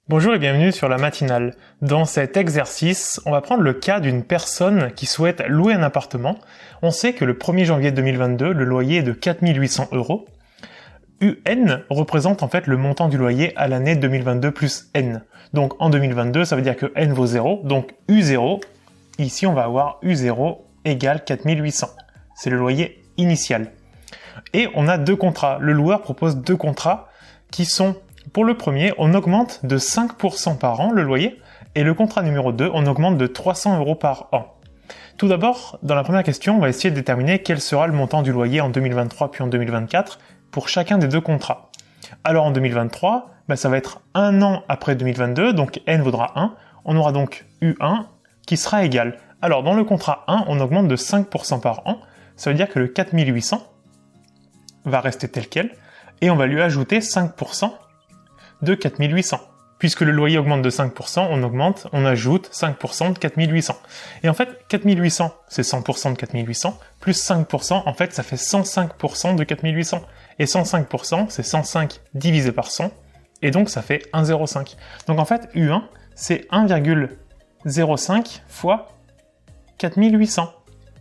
Bonjour et bienvenue sur la matinale. Dans cet exercice, on va prendre le cas d'une personne qui souhaite louer un appartement. On sait que le 1er janvier 2022, le loyer est de 4 800 €. UN représente en fait le montant du loyer à l'année 2022 plus N. Donc en 2022, ça veut dire que N vaut 0, donc U0, ici on va avoir U0 égale 4 800. C'est le loyer initial. Et on a deux contrats. Le loueur propose deux contrats qui sont... Pour le premier, on augmente de 5% par an le loyer, et le contrat numéro 2, on augmente de 300 € par an. Tout d'abord, dans la première question, on va essayer de déterminer quel sera le montant du loyer en 2023 puis en 2024 pour chacun des deux contrats. Alors en 2023, ça va être un an après 2022, donc N vaudra 1, on aura donc U1 qui sera égal. Alors dans le contrat 1, on augmente de 5% par an, ça veut dire que le 4800 va rester tel quel, et on va lui ajouter 5% de 4800. Puisque le loyer augmente de 5%, on ajoute 5% de 4800. Et en fait, 4800, c'est 100% de 4800, plus 5%, en fait, ça fait 105% de 4800. Et 105%, c'est 105 divisé par 100, et donc ça fait 1,05. Donc en fait, U1, c'est 1,05 fois 4800.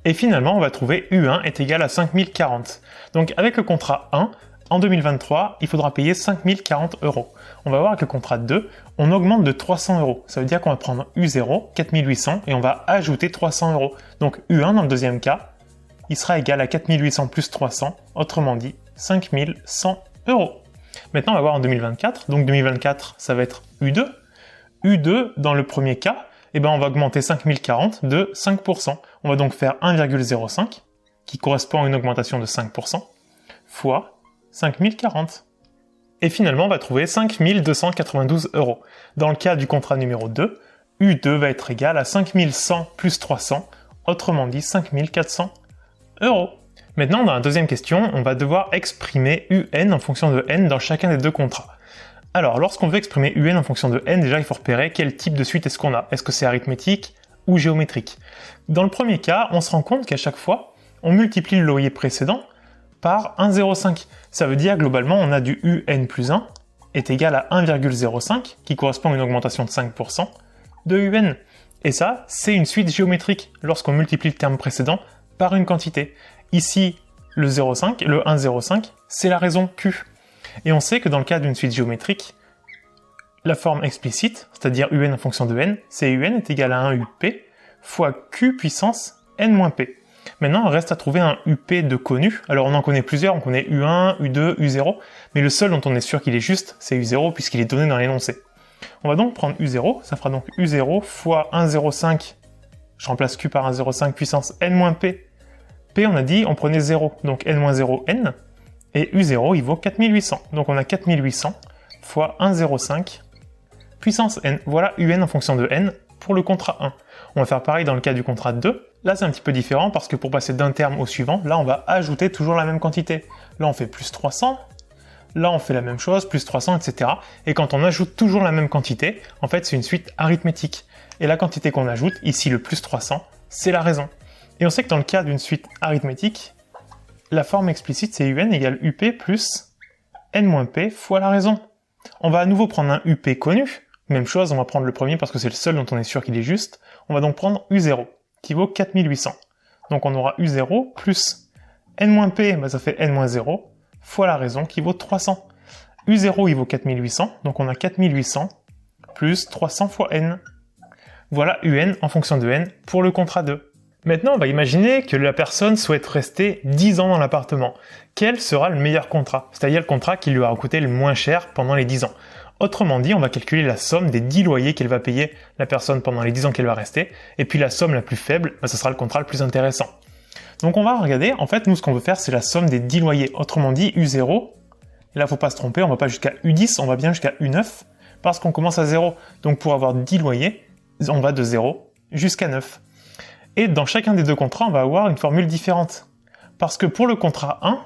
Et finalement, on va trouver U1 est égal à 5040. Donc avec le contrat 1, en 2023, il faudra payer 5040 €. On va voir avec le contrat 2, on augmente de 300 €. Ça veut dire qu'on va prendre U0, 4800, et on va ajouter 300 €. Donc U1, dans le deuxième cas, il sera égal à 4800 plus 300, autrement dit 5100 €. Maintenant, on va voir en 2024. Donc 2024, ça va être U2. U2, dans le premier cas, on va augmenter 5040 de 5%. On va donc faire 1,05, qui correspond à une augmentation de 5%, fois 5040. Et finalement, on va trouver 5292 €. Dans le cas du contrat numéro 2, U2 va être égal à 5100 plus 300, autrement dit 5400 €. Maintenant, dans la deuxième question, on va devoir exprimer UN en fonction de N dans chacun des deux contrats. Alors, lorsqu'on veut exprimer UN en fonction de N, déjà il faut repérer quel type de suite est-ce qu'on a. Est-ce que c'est arithmétique ou géométrique? Dans le premier cas, on se rend compte qu'à chaque fois, on multiplie le loyer précédent par 1,05. Ça veut dire globalement on a du UN plus 1 est égal à 1,05 qui correspond à une augmentation de 5% de UN. Et ça, c'est une suite géométrique lorsqu'on multiplie le terme précédent par une quantité. Ici, le 1,05, c'est la raison Q. Et on sait que dans le cas d'une suite géométrique, la forme explicite, c'est-à-dire UN en fonction de N, c'est UN est égal à 1 UP fois Q puissance N-P. Maintenant, il reste à trouver un UP de connu. Alors, on en connaît plusieurs. On connaît U1, U2, U0. Mais le seul dont on est sûr qu'il est juste, c'est U0 puisqu'il est donné dans l'énoncé. On va donc prendre U0. Ça fera donc U0 fois 1,05. Je remplace Q par 1,05 puissance N-P. P, on a dit, on prenait 0. Donc N-0, N. Et U0, il vaut 4800. Donc, on a 4800 fois 1,05 puissance N. Voilà UN en fonction de N pour le contrat 1. On va faire pareil dans le cas du contrat 2. Là, c'est un petit peu différent parce que pour passer d'un terme au suivant, là, on va ajouter toujours la même quantité. Là, on fait plus 300. Là, on fait la même chose, plus 300, etc. Et quand on ajoute toujours la même quantité, en fait, c'est une suite arithmétique. Et la quantité qu'on ajoute, ici le plus 300, c'est la raison. Et on sait que dans le cas d'une suite arithmétique, la forme explicite, c'est UN égale UP plus N-P fois la raison. On va à nouveau prendre un UP connu. Même chose, on va prendre le premier parce que c'est le seul dont on est sûr qu'il est juste. On va donc prendre U0, qui vaut 4800. Donc on aura U0 plus N-P, ça fait N-0, fois la raison qui vaut 300. U0, il vaut 4800, donc on a 4800 plus 300 fois N. Voilà UN en fonction de N pour le contrat 2. Maintenant, on va imaginer que la personne souhaite rester 10 ans dans l'appartement. Quel sera le meilleur contrat? C'est-à-dire le contrat qui lui aura coûté le moins cher pendant les 10 ans. Autrement dit, on va calculer la somme des 10 loyers qu'elle va payer la personne pendant les 10 ans qu'elle va rester, et puis la somme la plus faible, ce sera le contrat le plus intéressant. Donc on va regarder, en fait, nous ce qu'on veut faire, c'est la somme des 10 loyers. Autrement dit, U0, et là faut pas se tromper, on va pas jusqu'à U10, on va bien jusqu'à U9, parce qu'on commence à 0. Donc pour avoir 10 loyers, on va de 0 jusqu'à 9. Et dans chacun des deux contrats, on va avoir une formule différente. Parce que pour le contrat 1,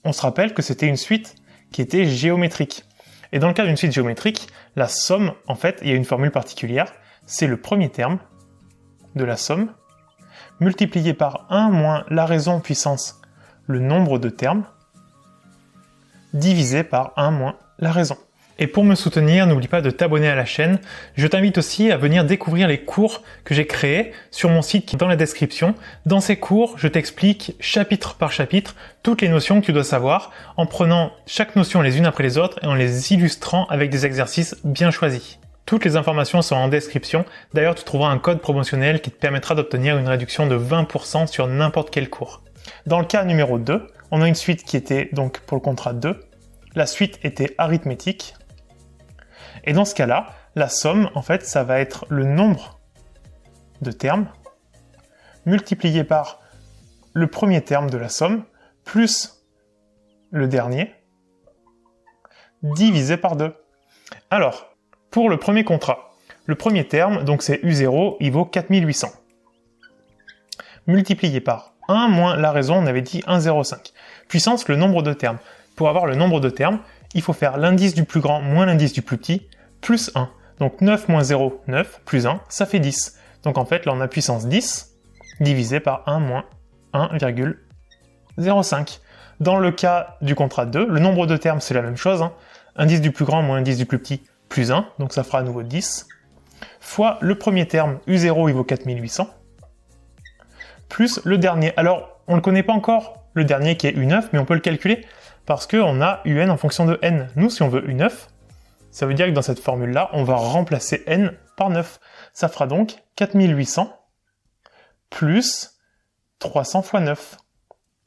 on se rappelle que c'était une suite qui était géométrique. Et dans le cas d'une suite géométrique, la somme, en fait, il y a une formule particulière, c'est le premier terme de la somme, multiplié par 1 moins la raison puissance le nombre de termes, divisé par 1 moins la raison. Et pour me soutenir, n'oublie pas de t'abonner à la chaîne. Je t'invite aussi à venir découvrir les cours que j'ai créés sur mon site qui est dans la description. Dans ces cours, je t'explique chapitre par chapitre toutes les notions que tu dois savoir en prenant chaque notion les unes après les autres et en les illustrant avec des exercices bien choisis. Toutes les informations sont en description. D'ailleurs, tu trouveras un code promotionnel qui te permettra d'obtenir une réduction de 20% sur n'importe quel cours. Dans le cas numéro 2, on a une suite qui était donc pour le contrat 2. La suite était arithmétique. Et dans ce cas-là, la somme, en fait, ça va être le nombre de termes multiplié par le premier terme de la somme plus le dernier divisé par 2. Alors, pour le premier contrat, le premier terme, donc c'est U0, il vaut 4800. Multiplié par 1 moins la raison, on avait dit 1,05. Puissance, le nombre de termes. Pour avoir le nombre de termes, il faut faire l'indice du plus grand moins l'indice du plus petit, plus 1. Donc 9 moins 0, 9, plus 1, ça fait 10. Donc en fait, là on a puissance 10, divisé par 1 moins 1,05. Dans le cas du contrat 2, le nombre de termes c'est la même chose. Indice du plus grand moins indice du plus petit, plus 1, donc ça fera à nouveau 10, fois le premier terme, U0 il vaut 4800, plus le dernier. Alors, on ne le connaît pas encore, le dernier qui est U9, mais on peut le calculer, parce qu'on a UN en fonction de N. Nous, si on veut U9, ça veut dire que dans cette formule-là, on va remplacer N par 9. Ça fera donc 4800 plus 300 fois 9.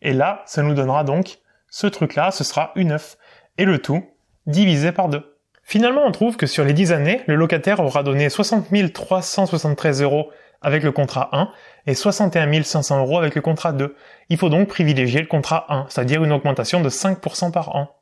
Et là, ça nous donnera donc ce truc-là, ce sera U9. Et le tout divisé par 2. Finalement, on trouve que sur les 10 années, le locataire aura donné 60 373 € avec le contrat 1 et 61 500 € avec le contrat 2. Il faut donc privilégier le contrat 1, c'est-à-dire une augmentation de 5% par an.